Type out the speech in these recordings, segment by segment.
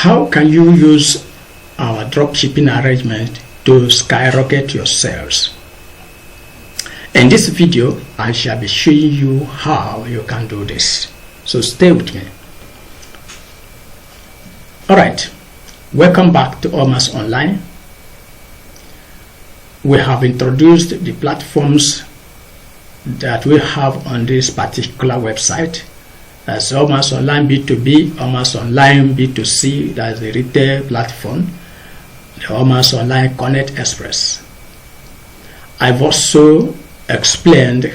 How can you use our dropshipping arrangement to skyrocket your sales? In this video, I shall be showing you how you can do this. So stay with me. Alright, welcome back to Allmartsonline. We have introduced the platforms that we have on this particular website. That's Allmartsonline B2B, Allmartsonline B2C, that's the retail platform, the Allmartsonline Connect Express. I've also explained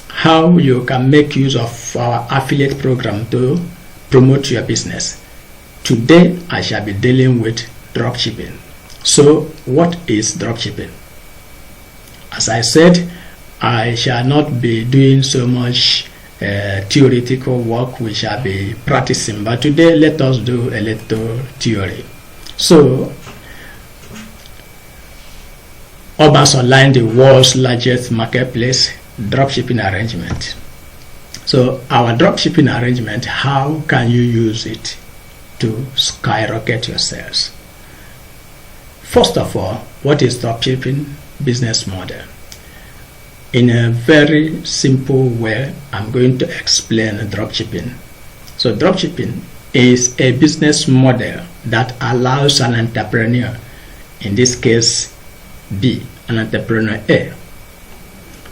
how you can make use of our affiliate program to promote your business. Today I shall be dealing with dropshipping. So what is dropshipping? As I said, I shall not be doing so much theoretical work. We shall be practicing, but today let us do a little theory. So Allmartsonline, the world's largest marketplace dropshipping arrangement. So our dropshipping arrangement, how can you use it to skyrocket your sales? First of all, what is dropshipping business model? In a very simple way, I'm going to explain dropshipping. So dropshipping is a business model that allows an entrepreneur, in this case B, an entrepreneur A,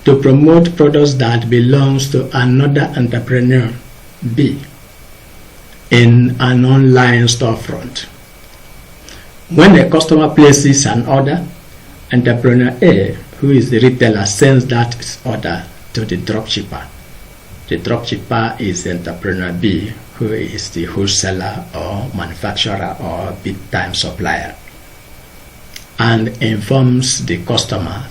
to promote products that belongs to another entrepreneur B in an online storefront. When a customer places an order, entrepreneur A, who is the retailer, sends that order to the dropshipper. The dropshipper is entrepreneur B, who is the wholesaler or manufacturer or big-time supplier, and informs the customer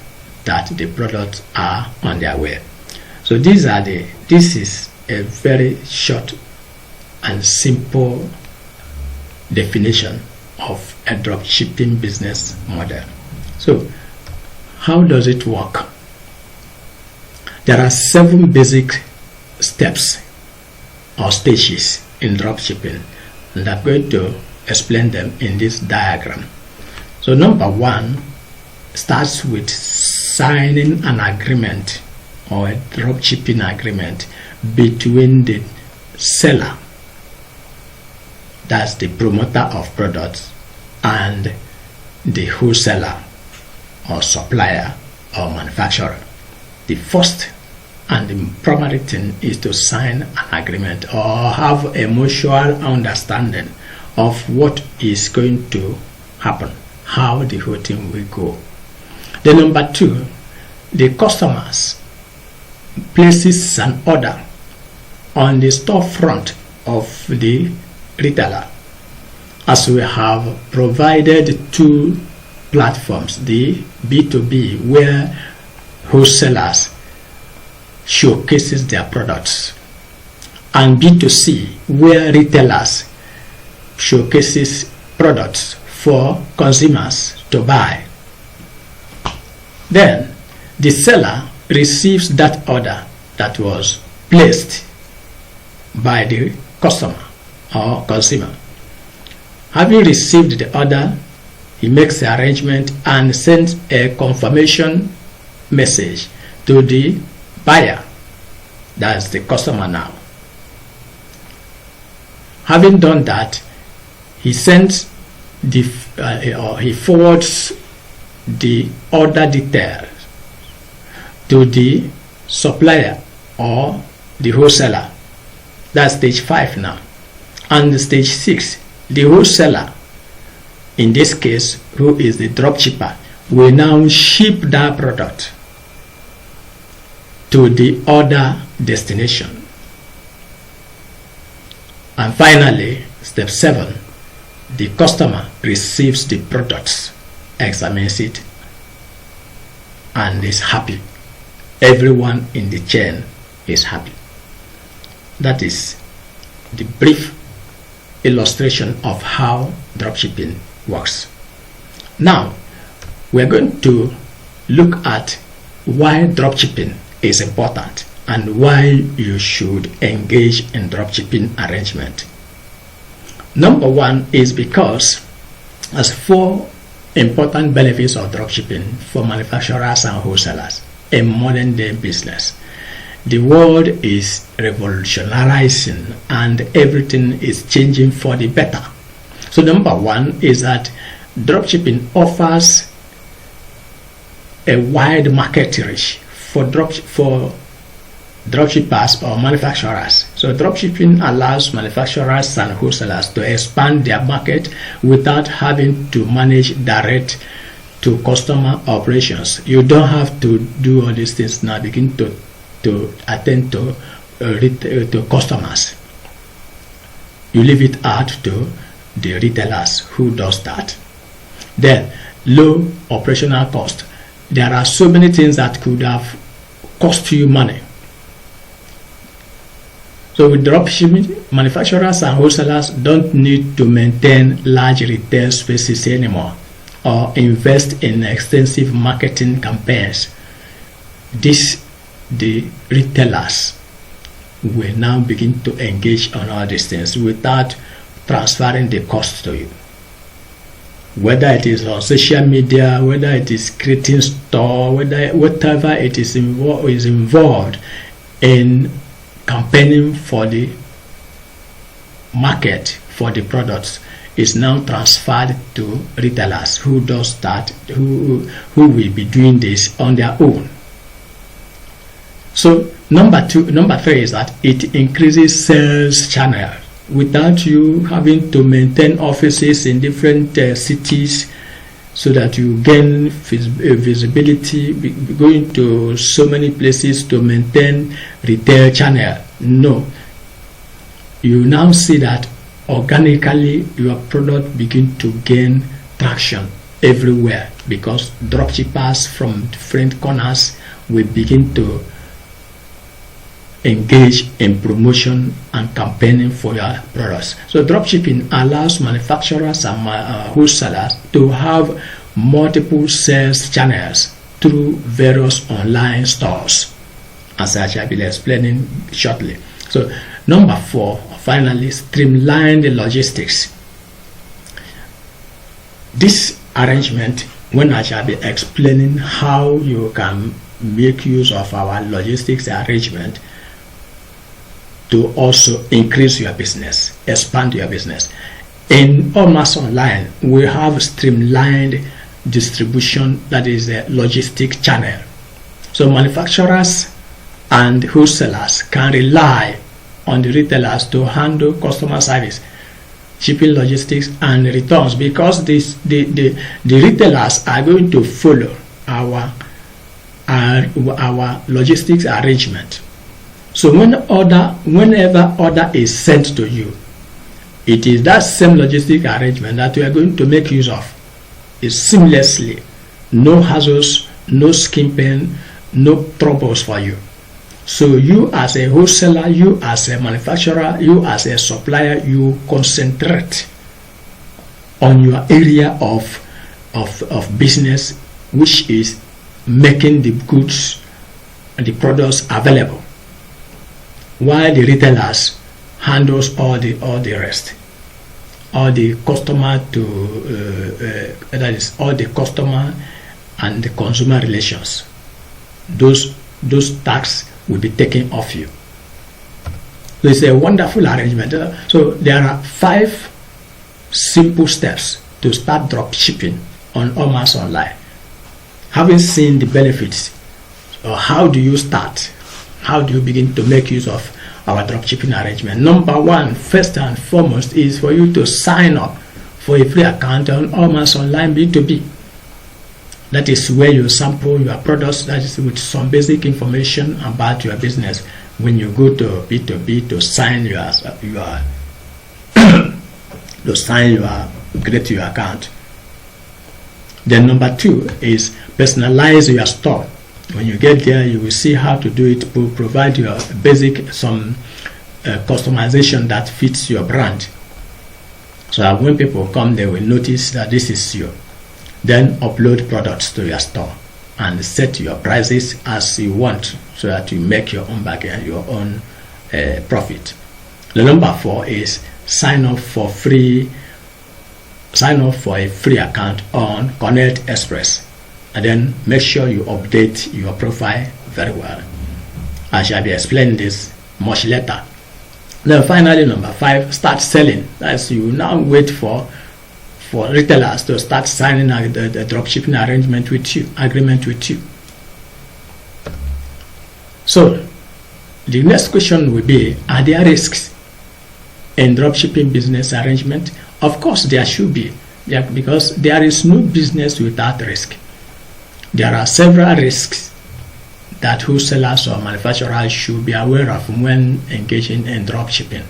that the products are on their way. So this is a very short and simple definition of a dropshipping business model. So how does it work? There are 7 basic steps or stages in dropshipping, and I'm going to explain them in this diagram. So number 1 starts with signing an agreement or a dropshipping agreement between the seller, that's the promoter of products, and the wholesaler or supplier or manufacturer. The first and the primary thing is to sign an agreement or have a mutual understanding of what is going to happen, how the whole thing will go. Then number 2, the customers places an order on the storefront of the retailer. As we have provided 2 platforms, the B2B, where wholesalers showcases their products, and B2C, where retailers showcases products for consumers to buy. Then the seller receives that order that was placed by the customer or consumer. Having received the order, he makes the arrangement and sends a confirmation message to the buyer, that's the customer now. Having done that, he sends he forwards the order details to the supplier or the wholesaler. That's stage 5 now. And stage 6, the wholesaler, in this case, who is the dropshipper, will now ship that product to the order destination. And finally, step 7, the customer receives the products, examines it, and is happy. Everyone in the chain is happy. That is the brief illustration of how dropshipping works. Now, we're going to look at why dropshipping is important and why you should engage in dropshipping arrangement. Number one is because there's 4 important benefits of dropshipping for manufacturers and wholesalers in modern day business. The world is revolutionizing and everything is changing for the better. So number one is that dropshipping offers a wide market reach for dropshippers or manufacturers. So dropshipping allows manufacturers and wholesalers to expand their market without having to manage direct to customer operations. You don't have to do all these things now, begin to attend to customers. You leave it out to the retailers who does that. Then low operational cost. There are so many things that could have cost you money. So with dropshipping, manufacturers and wholesalers don't need to maintain large retail spaces anymore or invest in extensive marketing campaigns. The retailers will now begin to engage on all these things without transferring the cost to you. Whether it is on social media, whether it is creating store, whatever it is involved in campaigning for the market for the products is now transferred to retailers who does that, who will be doing this on their own. So number 3 is that it increases sales channel without you having to maintain offices in different cities so that you gain visibility, going to so many places to maintain retail channel. No, you now see that organically your product begin to gain traction everywhere because dropshippers from different corners will begin to engage in promotion and campaigning for your products. So dropshipping allows manufacturers and wholesalers to have multiple sales channels through various online stores, as I shall be explaining shortly. So number 4, finally, streamline the logistics. This arrangement, when I shall be explaining how you can make use of our logistics arrangement to also increase your business, expand your business. In Allmartsonline, we have streamlined distribution, that is a logistic channel. So manufacturers and wholesalers can rely on the retailers to handle customer service, shipping, logistics, and returns, because the retailers are going to follow our logistics arrangement. So whenever order is sent to you, it is that same logistic arrangement that we are going to make use of. It's seamlessly, no hassles, no skimping, no troubles for you. So you as a wholesaler, you as a manufacturer, you as a supplier, you concentrate on your area of business, which is making the goods and the products available, while the retailers handles all the rest, all the customer that is all the customer and the consumer relations. Those tax will be taken off you. So it's a wonderful arrangement. So there are 5 simple steps to start drop shipping on Allmartsonline. Having seen the benefits, how do you start? How do you begin to make use of our dropshipping arrangement? Number 1, first and foremost, is for you to sign up for a free account on Allmartsonline B2B. That is where you sample your products, that is with some basic information about your business. When you go to B2B to sign create your account. Then number 2 is personalize your store. When you get there, you will see how to do it. To provide your basic customization that fits your brand, so that when people come, they will notice that this is you. Then upload products to your store and set your prices as you want, so that you make your own bargain, your own profit. The number 4 is sign up for a free account on Connect Express, and then make sure you update your profile very well. I shall be explaining this much later. Then finally, number 5, start selling. That's you now wait for retailers to start signing the dropshipping agreement with you. So the next question will be, are there risks in dropshipping business arrangement? Of course there should be, because there is no business without risk. There are several risks that wholesalers or manufacturers should be aware of when engaging in dropshipping,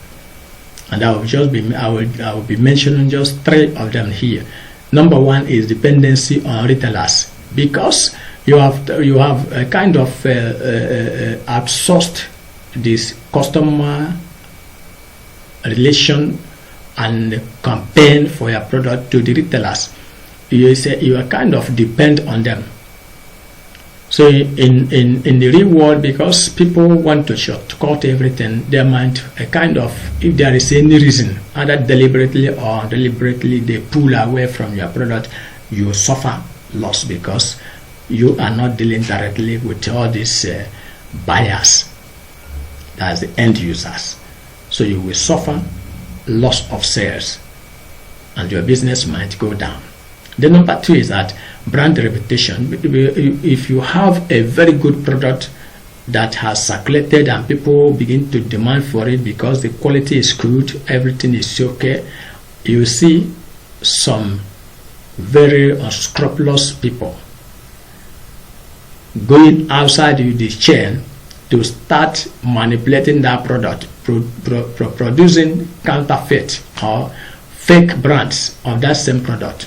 and I will be mentioning just 3 of them here. Number 1 is dependency on retailers, because you have a kind of outsourced this customer relation and campaign for your product to the retailers. You are kind of depend on them. So in the real world, because people want to shortcut everything, they might if there is any reason, either deliberately or undeliberately, they pull away from your product, you suffer loss, because you are not dealing directly with all these buyers, that's the end users. So you will suffer loss of sales and your business might go down. The number 2 is that brand reputation. If you have a very good product that has circulated and people begin to demand for it because the quality is good, everything is okay, you see some very unscrupulous people going outside the chain to start manipulating that product, producing counterfeit or fake brands of that same product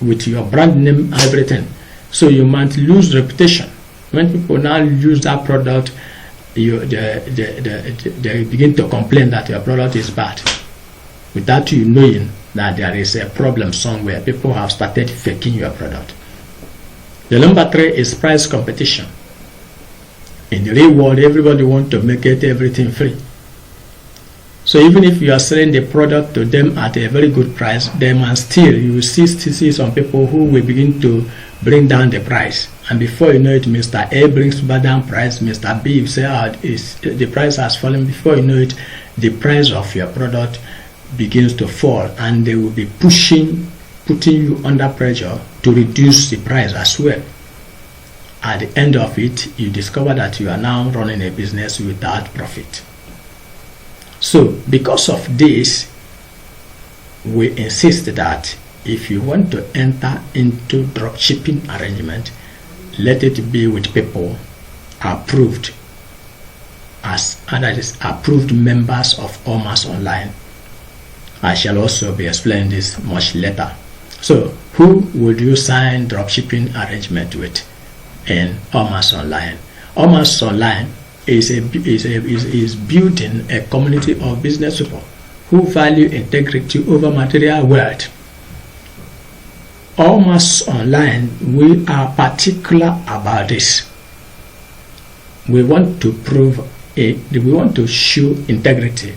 with your brand name and everything. So you might lose reputation. When people now use that product, they begin to complain that your product is bad, without you knowing that there is a problem somewhere. People have started faking your product. The number 3 is price competition. In the real world, everybody wants to make everything free. So even if you are selling the product to them at a very good price, they must you will see some people who will begin to bring down the price. And before you know it, Mr. A brings back down price, Mr. B will say, the price has fallen. Before you know it, the price of your product begins to fall, and they will be putting you under pressure to reduce the price as well. At the end of it, you discover that you are now running a business without profit. So because of this, we insist that if you want to enter into dropshipping arrangement, let it be with people approved approved members of Allmartsonline. I shall also be explaining this much later. So who would you sign dropshipping arrangement with in Allmartsonline? Allmartsonline is building a community of business people who value integrity over material wealth. Allmartsonline, we are particular about this. We want to prove it. We want to show integrity.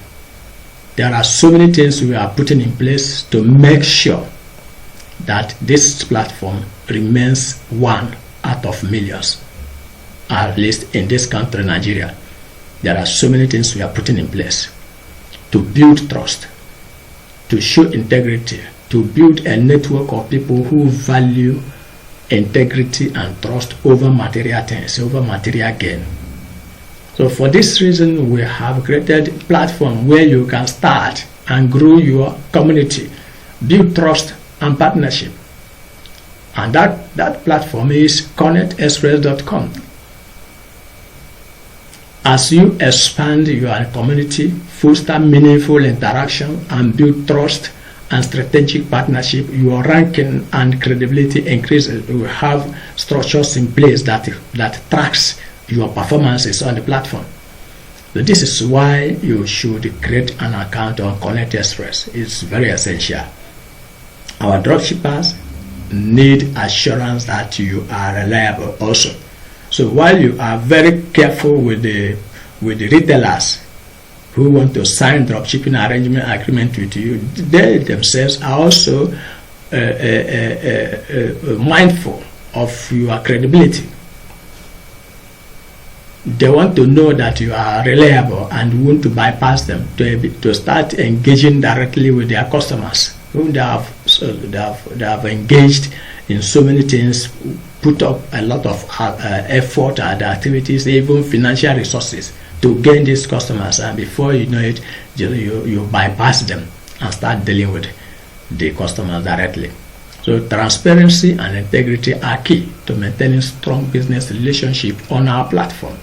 There are so many things we are putting in place to make sure that this platform remains one out of millions. At least in this country, Nigeria, there are so many things we are putting in place to build trust, to show integrity, to build a network of people who value integrity and trust over material things, over material gain. So for this reason, we have created a platform where you can start and grow your community, build trust and partnership. And that platform is connectexpress.com. As you expand your community, foster meaningful interaction, and build trust and strategic partnership, your ranking and credibility increases. You will have structures in place that tracks your performances on the platform. So this is why you should create an account on Connect Express. It's very essential. Our dropshippers need assurance that you are reliable also. So while you are very careful with the retailers who want to sign dropshipping arrangement agreement with you, they themselves are also mindful of your credibility. They want to know that you are reliable and want to bypass them to start engaging directly with their customers, whom they have engaged in so many things, put up a lot of effort and activities, even financial resources to gain these customers, and before you know it, you bypass them and start dealing with the customers directly. So transparency and integrity are key to maintaining strong business relationship on our platform.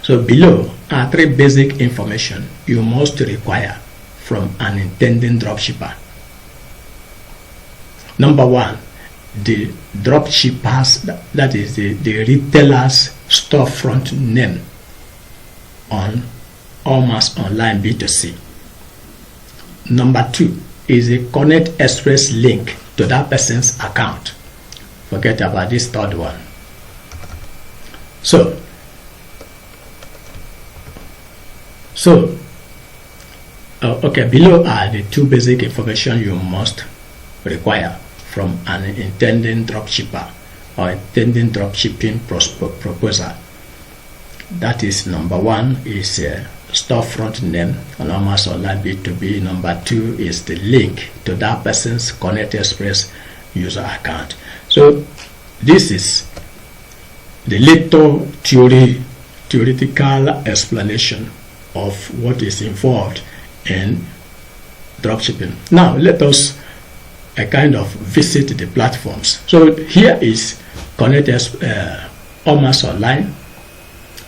So below are 3 basic information you must require from an intending dropshipper. Number 1, the dropshippers, that is the retailer's storefront name on Allmartsonline B2C. Number 2 is a Connect Express link to that person's account. Forget about this third one. So okay, below are the 2 basic information you must require from an intending dropshipper or intending dropshipping proposal. That is, number 1 is storefront name on Allmartsonline B2B. Number 2 is the link to that person's Connect Express user account. So this is the little theoretical explanation of what is involved in dropshipping. Now let us kind of visit the platforms. So here is Connect Allmartsonline.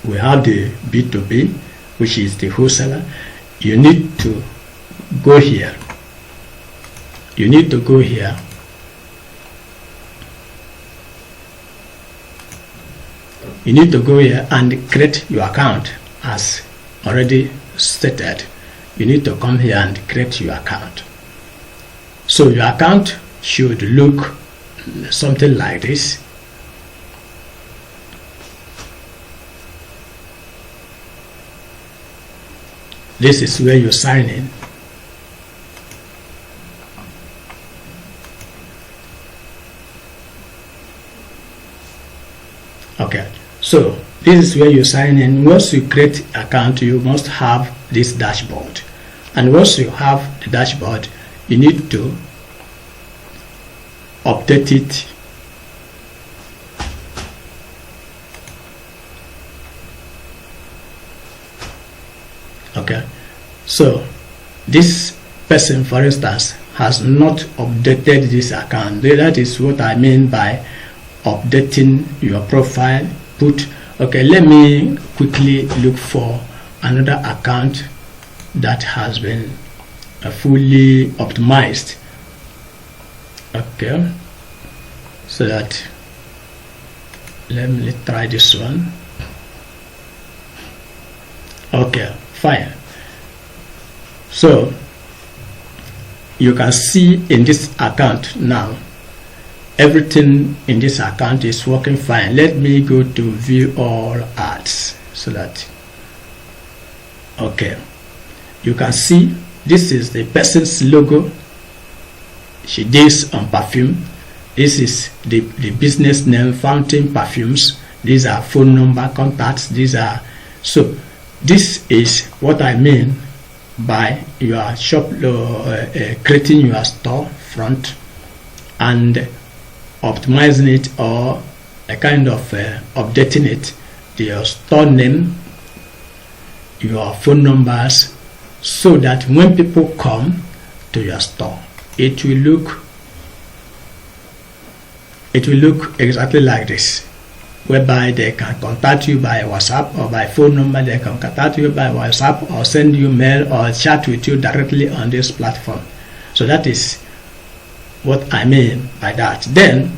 We have the B2B, which is the wholesaler. You need to go here. You need to go here. You need to go here and create your account as already stated. You need to come here and create your account. So your account should look something like this. This is where you sign in. Okay, so this is where you sign in. Once you create an account, you must have this dashboard. And once you have the dashboard, you need to update it. Okay, so this person, for instance, has not updated this account. That is what I mean by updating your profile. Okay, let me quickly look for another account that has been fully optimized. Okay, so that let me try this one. Okay, fine. So you can see in this account now, everything in this account is working fine. Let me go to view all ads so that, okay, you can see this is the person's logo. She deals on perfume. This is the business name, Fountain Perfumes. These are phone number, contacts. These are, so this is what I mean by your shop, creating your store front and optimizing it, or a kind of updating it, your store name, your phone numbers, so that when people come to your store, it will look exactly like this, whereby they can contact you by WhatsApp or by phone number. They can contact you by WhatsApp or send you mail or chat with you directly on this platform. So that is what I mean by that. Then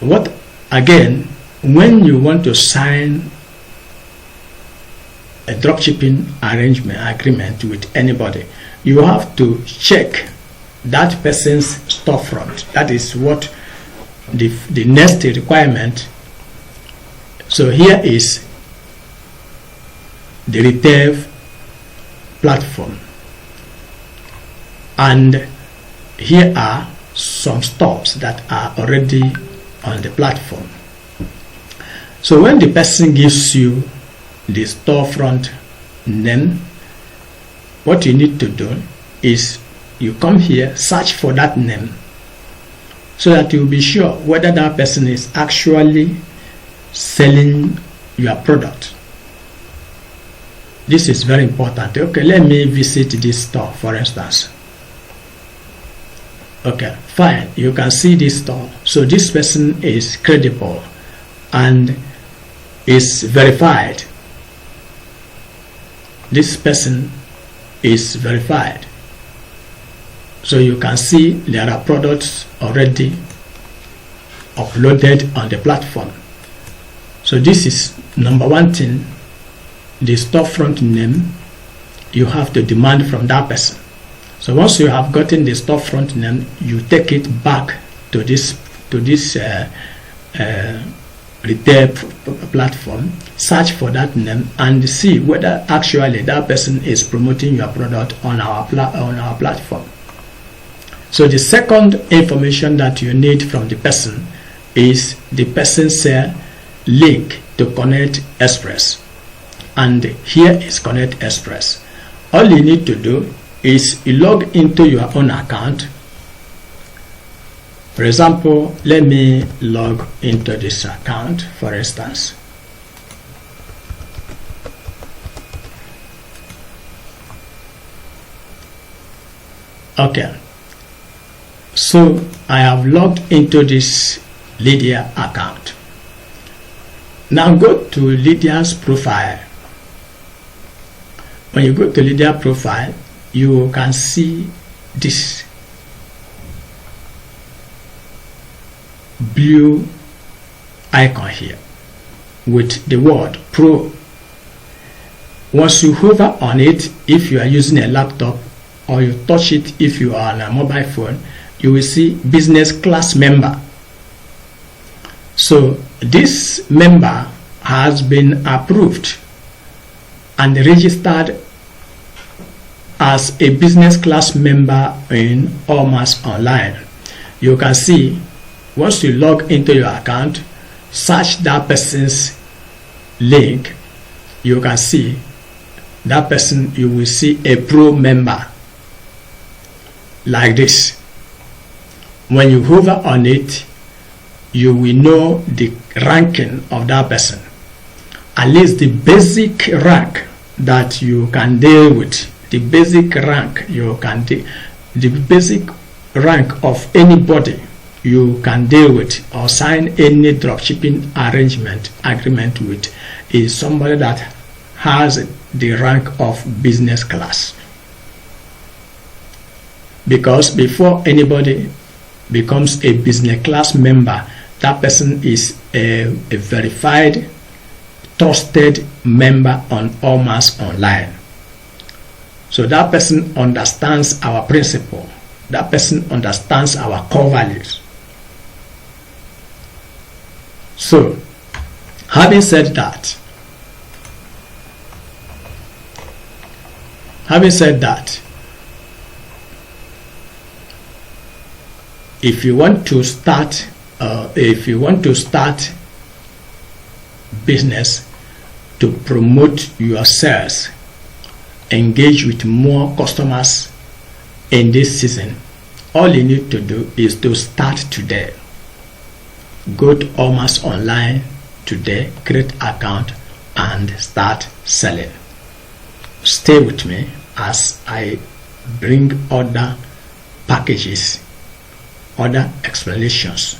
what again, when you want to sign a dropshipping agreement with anybody, you have to check that person's storefront. That is what the next requirement. So here is the retail platform, and here are some stores that are already on the platform. So when the person gives you the storefront name, what you need to do is you come here, search for that name, so that you'll be sure whether that person is actually selling your product. This is very important. Okay, let me visit this store, for instance. Okay, fine, you can see this store. So this person is credible and is verified. This person is verified. So you can see there are products already uploaded on the platform. So this is number one thing, the storefront name you have to demand from that person. So once you have gotten the storefront name, you take it back to this retail platform, search for that name, and see whether actually that person is promoting your product on our platform. So the second information that you need from the person is the person's link to Connect Express, and here is Connect Express. All you need to do is you log into your own account. For example, let me log into this account, for instance. Okay, so I have logged into this Lydia account. Now go to Lydia's profile. When you go to Lydia's profile, you can see this blue icon here with the word Pro. Once you hover on it, if you are using a laptop, or you touch it if you are on a mobile phone, you will see business class member. So this member has been approved and registered as a business class member in Allmartsonline. You can see once you log into your account, search that person's link, you can see that person, you will see a pro member like this. When you hover on it, you will know the ranking of that person, at least the basic rank that you can deal with. The basic rank you can deal, the basic rank of anybody you can deal with or sign any dropshipping agreement with is somebody that has the rank of business class. Because before anybody becomes a business class member, that person is a verified, trusted member on Allmartsonline. So that person understands our principle. That person understands our core values. So, having said that, if you want to start business to promote your sales, engage with more customers in this season, all you need to do is to start today. Go to Allmartsonline today, create an account, and start selling. Stay with me as I bring other packages, other explanations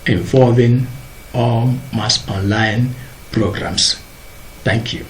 involving Allmartsonline programs. Thank you.